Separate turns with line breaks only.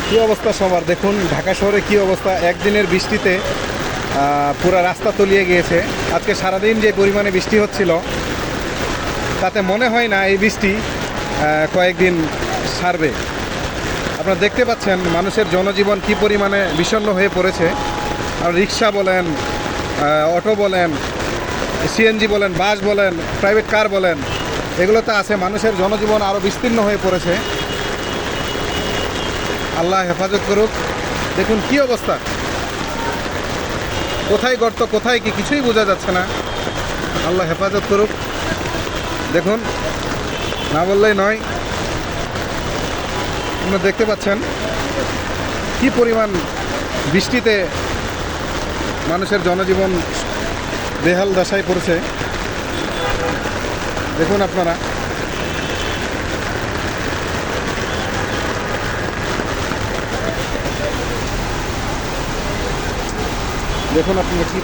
কী অবস্থা সবার, দেখুন ঢাকা শহরে কী অবস্থা। একদিনের বৃষ্টিতে পুরো রাস্তা তলিয়ে গিয়েছে। আজকে সারাদিন যে পরিমাণে বৃষ্টি হচ্ছিল তাতে মনে হয় না এই বৃষ্টি কয়েকদিন সারবে। আপনারা দেখতে পাচ্ছেন মানুষের জনজীবন কী পরিমাণে বিষণ্ণ হয়ে পড়েছে। আর রিক্সা বলেন, অটো বলেন, সিএনজি বলেন, বাস বলেন, প্রাইভেট কার বলেন, এগুলোতে আছে। মানুষের জনজীবন আরও বিস্তীর্ণ হয়ে পড়েছে। আল্লাহ হেফাজত করুক। দেখুন কি অবস্থা, কোথায় গর্ত কোথায় কি কিছুই বোঝা যাচ্ছে না। আল্লাহ হেফাজত করুক। দেখুন, না বললেই নয়। আপনারা দেখতে পাচ্ছেন কি পরিমাণ বৃষ্টিতে মানুষের জনজীবন বেহাল দশায় পড়েছে। দেখুন আপনারা, দেখুন আপনারা কি